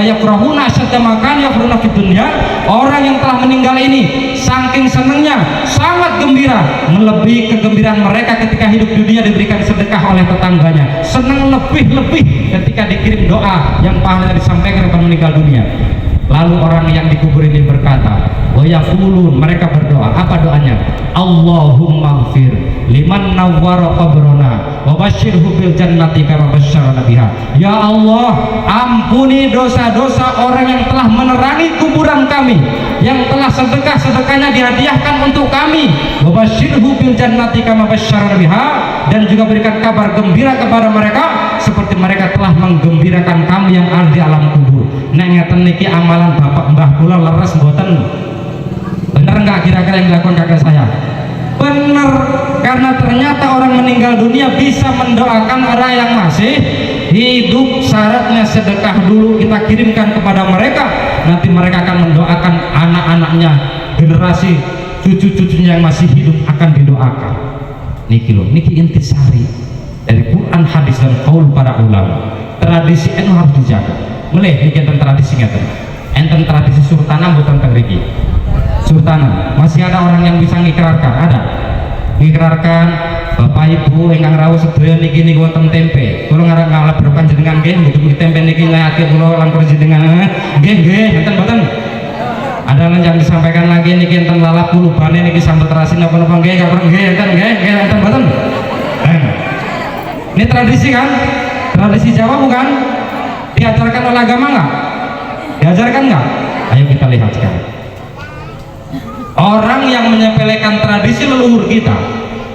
yafrahuna asyadda ma kan yafrahuna fid dunya, orang yang telah meninggal ini saking senangnya, sangat gembira, melebihi kegembiraan mereka ketika hidup dunia diberikan sedekah oleh tetangganya. Senang lebih-lebih ketika dikirim doa yang pahalanya disampaikan ketika meninggal dunia. Lalu orang yang dikubur ini berkata, wa yaqulun, mereka berdoa. Apa doanya? Allahumma ighfir liman nawwara qabrana wa basyirhu bil jannati kama basyarna biha. Ya Allah, ampuni dosa-dosa orang yang telah menerangi kuburan kami, yang telah sedekah-sedekahnya dihadiahkan untuk kami. Wa basyirhu bil jannati kama basyarna biha, dan juga berikan kabar gembira kepada mereka seperti mereka telah menggembirakan kami yang ada di alam kubur. Nek ngeten niki amalan bapak mbah kula leres mboten? Bener nggak kira-kira yang dilakukan kakek saya? Bener, karena ternyata orang meninggal dunia bisa mendoakan orang yang masih hidup. Syaratnya sedekah dulu kita kirimkan kepada mereka, nanti mereka akan mendoakan anak-anaknya, generasi cucu-cucunya yang masih hidup akan didoakan. Niki loh, niki intisari dari Quran, hadis, dan qaul para ulama. Tradisi itu harus dijaga. Mulai niki enten tradisi ngeten, enten tradisi sultanah mboten teng mriki. Sultanah masih ada orang yang bisa ngikrarkan, ada ngikrarkan Bapak Ibu ingkang rawuh sedaya niki niku wonten tempe. Kula ngarep ngalap berkan jenengan nggih mugi tempe niki ngayake kula langkung jenengan. Nggih, enten mboten? Ada yang disampaikan lagi niki enten lalap kulubane niki sambel terasi napa-napa nggih, enten mboten? Ini tradisi kan? Tradisi Jawa bukan? Diajarkan oleh agama nggak? Diajarkan nggak? Ayo kita lihat sekarang. Orang yang menyepelekan tradisi leluhur kita,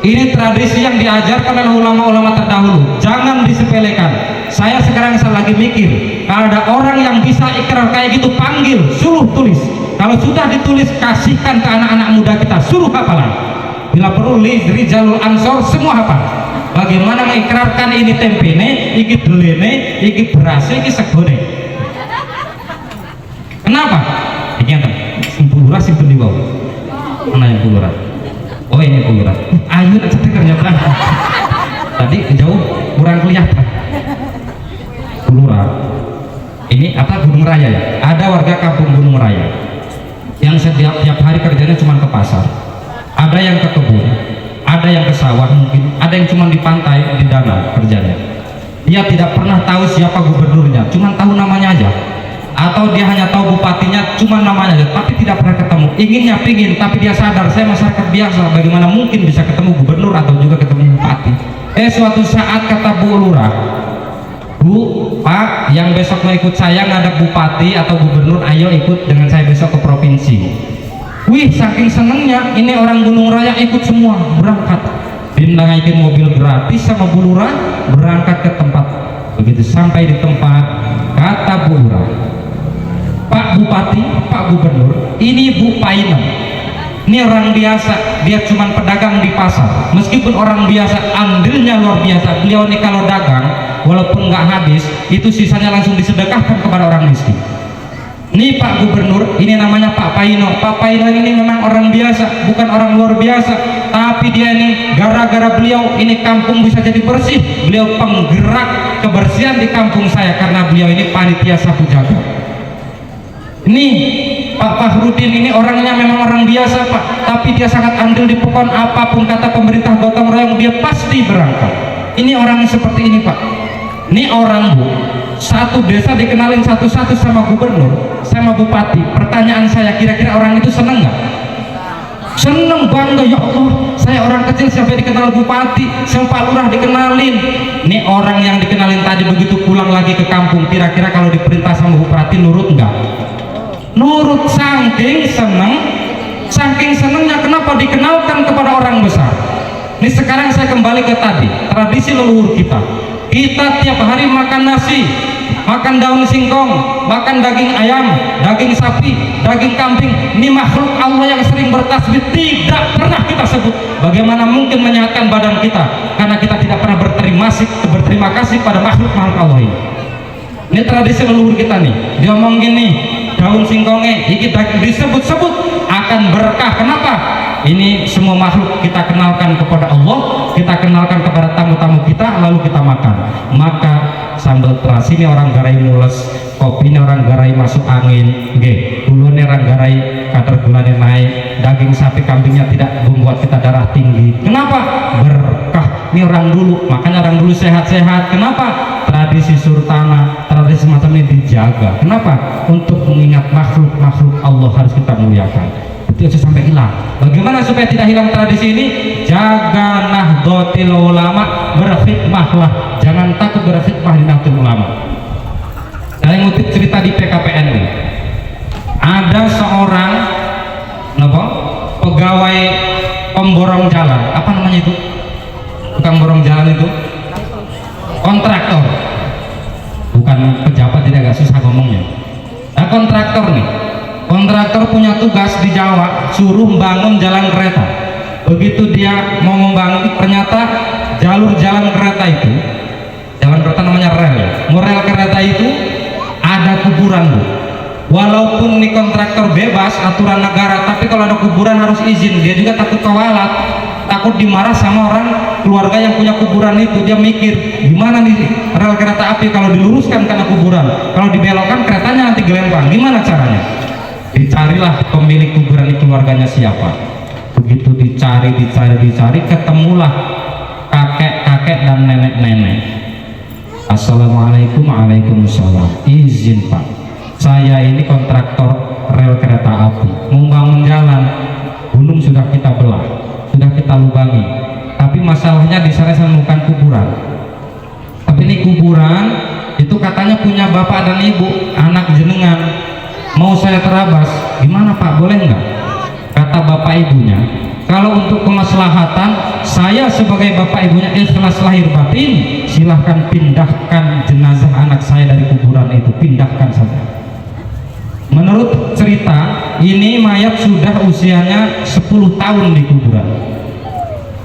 ini tradisi yang diajarkan oleh ulama-ulama terdahulu, jangan disepelekan. Saya sekarang lagi mikir, kalau ada orang yang bisa ikrar kayak gitu, panggil, suruh tulis. Kalau sudah ditulis, kasihkan ke anak-anak muda kita, suruh hafalan. Bila perlu Rijalul Ansor semua hafal. Bagaimana mengikrarkan ini tempene, iki delene, iki berase, iki segone. Kenapa? Iki enten, simpulura simpul di bawah. Mana yang puluran? Oh ini puluran. Ayo nak cetek ternyata. Tadi jauh kurang kelihatan. Puluran. Ini apa, Gunung Raya ya? Ada warga kampung Gunung Raya yang setiap hari kerjanya cuma ke pasar. Ada yang ke kebun, ada yang ke sawah mungkin, ada yang cuma di pantai, di danau kerjanya. Dia tidak pernah tahu siapa gubernurnya, cuma tahu namanya aja. Atau dia hanya tahu bupatinya, cuma namanya aja, tapi tidak pernah ketemu. Inginnya pingin, tapi dia sadar, saya masyarakat biasa, bagaimana mungkin bisa ketemu gubernur atau juga ketemu bupati. Suatu saat kata Bu Lurah, Bu, Pak, yang besok mau ikut saya ngadap bupati atau gubernur, ayo ikut dengan saya besok ke provinsi. Wih, saking senengnya, ini orang Gunung Raya ikut semua, berangkat. Dindangaikin mobil gratis sama Bu Lurah, berangkat ke tempat. Begitu sampai di tempat, kata Bu Lurah, Pak Bupati, Pak Gubernur, ini Bu Painem. Ini orang biasa, dia cuma pedagang di pasar. Meskipun orang biasa, andilnya luar biasa. Beliau ini kalau dagang, walaupun nggak habis, itu sisanya langsung disedekahkan kepada orang miskin. Ini Pak Gubernur, ini namanya Pak Paino. Pak Paino ini memang orang biasa, bukan orang luar biasa. Tapi dia ini, gara-gara beliau, ini kampung bisa jadi bersih. Beliau penggerak kebersihan di kampung saya, karena beliau ini panitia sapu jaga. Ini Pak Fahrudin ini orangnya memang orang biasa Pak, tapi dia sangat andil di pohon. Apapun kata pemerintah gotong royong, dia pasti berangkat. Ini orang seperti ini Pak. Ini orang Bu, satu desa dikenalin satu-satu sama gubernur, sama bupati. Pertanyaan saya, kira-kira orang itu seneng nggak? Seneng, bangga, ya Allah, saya orang kecil sampai dikenal bupati, sama Pak Lurah dikenalin. Ini orang yang dikenalin tadi begitu pulang lagi ke kampung, kira-kira kalau diperintah sama bupati nurut nggak? Nurut, saking senengnya. Kenapa? Dikenalkan kepada orang besar. Ini sekarang saya kembali ke tadi, tradisi leluhur kita. Kita tiap hari makan nasi, makan daun singkong, makan daging ayam, daging sapi, daging kambing. Ini makhluk Allah yang sering bertasbih, tidak pernah kita sebut. Bagaimana mungkin menyehatkan badan kita? Karena kita tidak pernah berterima kasih pada makhluk-makhluk Allah ini. Ini tradisi leluhur kita nih. Dia ngomong gini, daun singkongnya iki disebut-sebut akan berkah. Kenapa? Ini semua makhluk kita kenalkan kepada Allah, kita kenalkan kepada tamu-tamu kita, lalu kita makan. Maka sambal terasi ini orang garai mules, kopi ini orang garai masuk angin, gulune orang garai kadar gulanya naik, daging sapi kambingnya tidak membuat kita darah tinggi. Kenapa? Berkah. Ini orang dulu, makanya orang dulu sehat-sehat. Kenapa? Tradisi surtana, tradisi semacam ini dijaga. Kenapa? Untuk mengingat makhluk-makhluk Allah harus kita muliakan. Itu sampai hilang. Bagaimana supaya tidak hilang tradisi ini? Jaga Nahdlatul Ulama, berkhidmahlah. Jangan takut berkhidmah di Nahdlatul Ulama. Saya ngutip cerita di PKPN ini. Ada seorang pegawai pemborong jalan, apa namanya itu? Tukang borong jalan itu? Kontraktor. Bukan pejabat, tidak, agak susah ngomongnya. Nah, kontraktor nih. Kontraktor punya tugas di Jawa, suruh bangun jalan kereta. Begitu dia mau membangun, ternyata jalur jalan kereta itu, jalan kereta namanya rel ya, rel kereta itu ada kuburan Bu. Walaupun nih kontraktor bebas aturan negara, tapi kalau ada kuburan harus izin. Dia juga takut kewalat, takut dimarah sama orang keluarga yang punya kuburan itu. Dia mikir, gimana nih rel kereta api kalau diluruskan karena kuburan, kalau dibelokkan keretanya nanti gelempang, gimana caranya? Dicarilah pemilik kuburan itu, keluarganya siapa. Begitu dicari, ketemulah kakek-kakek dan nenek-nenek. Assalamualaikum. Waalaikumsalam. Izin Pak, saya ini kontraktor rel kereta api, mau bangun jalan. Gunung sudah kita belah, sudah kita lubangi, tapi masalahnya di sana bukan kuburan. Tapi ini kuburan itu katanya punya bapak dan ibu, anak jenengan. Mau saya terabas, gimana Pak, boleh nggak? Kata bapak ibunya, kalau untuk kemaslahatan saya sebagai bapak ibunya ikhlas lahir batin, silahkan pindahkan jenazah anak saya dari kuburan itu, pindahkan saja. Menurut cerita ini mayat sudah usianya 10 tahun di kuburan.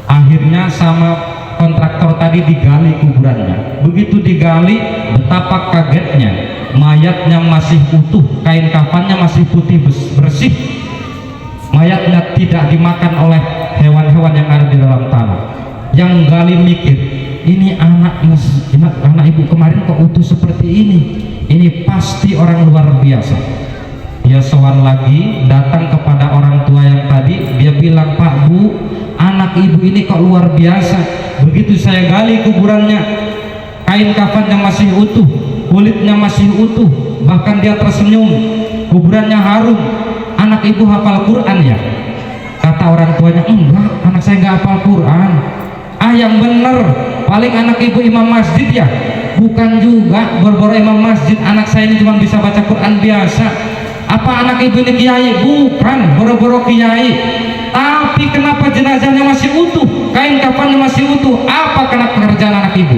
Akhirnya sama kontraktor tadi digali kuburannya. Begitu digali, betapa kagetnya, mayatnya masih utuh, kain kafannya masih putih bersih. Mayatnya tidak dimakan oleh hewan-hewan yang ada di dalam tanah. Yang gali mikir, ini anak ibu kemarin kok utuh seperti ini? Ini pasti orang luar biasa. Dia sowan lagi, datang kepada orang tua yang tadi. Dia bilang, Pak Bu, anak ibu ini kok luar biasa. Begitu saya gali kuburannya, kain kafannya masih utuh, kulitnya masih utuh, bahkan dia tersenyum, kuburannya harum. Anak ibu hafal Quran ya? Kata orang tuanya, enggak, anak saya enggak hafal Quran. Ah, yang bener, paling anak ibu imam masjid ya? Bukan juga, boro-boro imam masjid, anak saya ini cuma bisa baca Quran biasa. Apa anak ibu ini kiai? Bukan, boro-boro kiai. Tapi kenapa jenazahnya masih utuh, kain kafannya masih utuh? Apa kena pekerjaan anak ibu?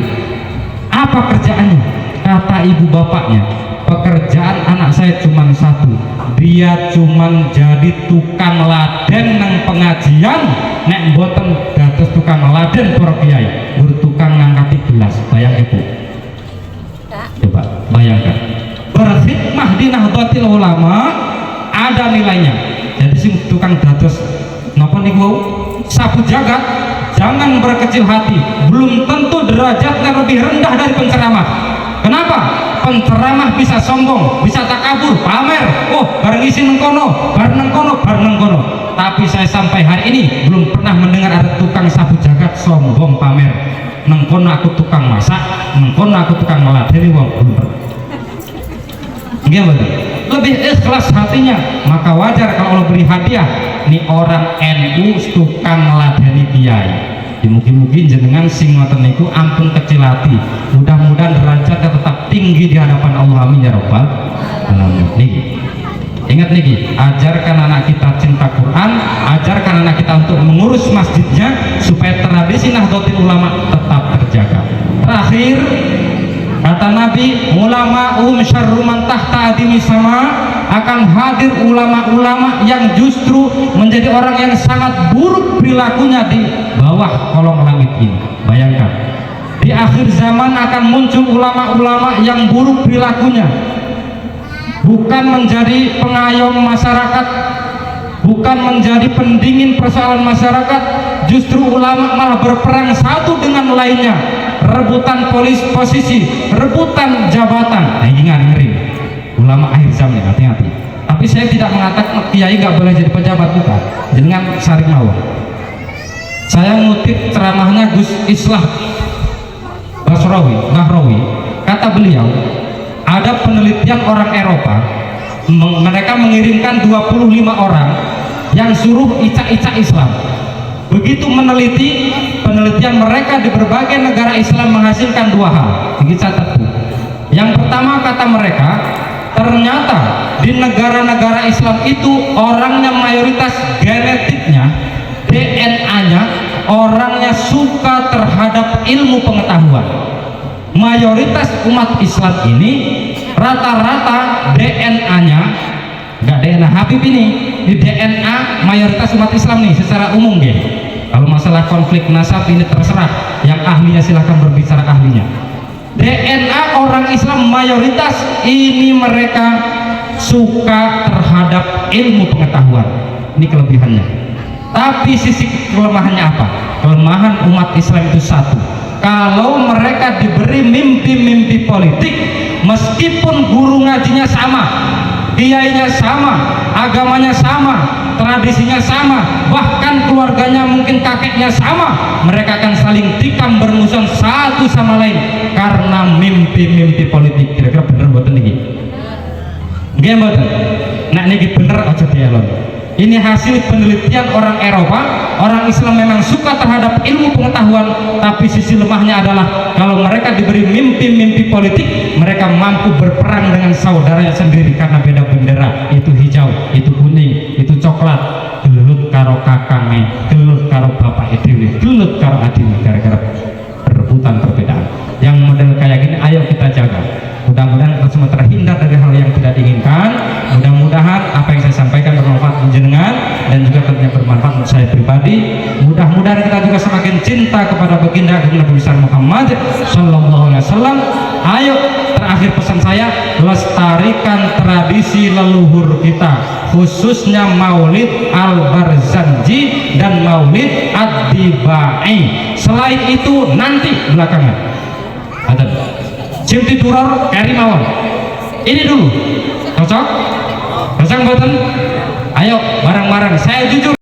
Apa kerjaannya? Kata ibu bapaknya, pekerjaan anak saya cuma satu, dia cuman jadi tukang laden nang pengajian, nek mboten dados tukang laden para kiai, bertukang ngangkati gelas. Bayang ibu, coba bayangkan, berkhidmah di Nahdlatul Ulama ada nilainya. Jadi sing tukang dados napa niku sapu jagat, jangan berkecil hati, belum tentu derajatnya lebih rendah dari penceramah. Kenapa? Penceramah bisa sombong, bisa takabur, pamer, oh bareng isi nengkono, bareng nengkono, bareng nengkono. Tapi saya sampai hari ini belum pernah mendengar ada tukang sapu jagat sombong pamer. Nengkono aku tukang masak, nengkono aku tukang meladeni wong, belum pernah. Gimana? Lebih ikhlas hatinya, maka wajar kalau Allah beri hadiah. Nih orang NU tukang meladeni kiai. Mungkin jenengan sing ngoten niku ampun kecil hati, mudah-mudahan derajatnya tetap tinggi di hadapan Allah, amin ya rabbal alamin. Niki ingat niki, ajarkan anak kita cinta Quran, ajarkan anak kita untuk mengurus masjidnya supaya tradisi Nahdlatul Ulama tetap terjaga. Terakhir kata Nabi, ulama syarru man tahta adimi sama, akan hadir ulama-ulama yang justru menjadi orang yang sangat buruk perilakunya di bawah kolong langit ini. Bayangkan, di akhir zaman akan muncul ulama-ulama yang buruk perilakunya, bukan menjadi pengayom masyarakat, bukan menjadi pendingin persoalan masyarakat, justru ulama malah berperang satu dengan lainnya, rebutan posisi, rebutan jabatan. Nah, ini ngeri. Ulama akhir zaman, hati-hati. Tapi saya tidak mengatakan kiai nggak boleh jadi pejabat, bukan. Jangan saring mawon. Saya ngutip ceramahnya Gus Islah Bahrawi. Kata beliau, ada penelitian orang Eropa, mereka mengirimkan 25 orang yang suruh icak-icak Islam. Begitu meneliti, penelitian mereka di berbagai negara Islam menghasilkan dua hal. Ini catat. Yang pertama, kata mereka, ternyata di negara-negara Islam itu orangnya mayoritas genetiknya, DNA-nya, orangnya suka terhadap ilmu pengetahuan. Mayoritas umat Islam ini rata-rata DNA-nya, nggak DNA Habib ini, di DNA mayoritas umat Islam nih secara umum ya. Kalau masalah konflik nasab ini terserah, yang ahlinya silahkan berbicara ahlinya. DNA orang Islam mayoritas ini mereka suka terhadap ilmu pengetahuan. Ini kelebihannya. Tapi sisi kelemahannya apa? Kelemahan umat Islam itu satu, kalau mereka diberi mimpi-mimpi politik, meskipun guru ngajinya sama, kiainya sama, agamanya sama, tradisinya sama, bahkan keluarganya mungkin kakeknya sama, mereka akan saling tikam bermusuhan satu sama lain karena mimpi-mimpi politik. Kira-kira bener buatan ini? Nggih mboten? Nah niki bener aja dielon. Ini hasil penelitian orang Eropa. Orang Islam memang suka terhadap ilmu pengetahuan, tapi sisi lemahnya adalah kalau mereka diberi mimpi-mimpi politik, mereka mampu berperang dengan saudaranya sendiri karena beda bendera. Itu hijau, itu kuning, itu coklat. Gelut karo kakangnya, gelut karo bapak edili, gelut karo adili, gara-gara perebutan perbedaan. Yang model kayak gini ayo kita jaga. Mudah-mudahan kita semua terhindar dari hal yang tidak diinginkan. Mudah-mudahan apa yang saya sampaikan bermanfaat untuk jenengan dan juga tentunya bermanfaat untuk saya pribadi. Mudah-mudahan kita juga semakin cinta kepada baginda Nabi besar Muhammad Sallallahu Alaihi Wasallam. Ayo, terakhir pesan saya, lestarikan tradisi leluhur kita, khususnya Maulid Al-Barzanji dan Maulid Ad-Dibai. Selain itu nanti belakangan ada Cimti Duror Keri Mawon. Ini dulu cocok? Cocok mboten? Ayo bareng-bareng, saya jujur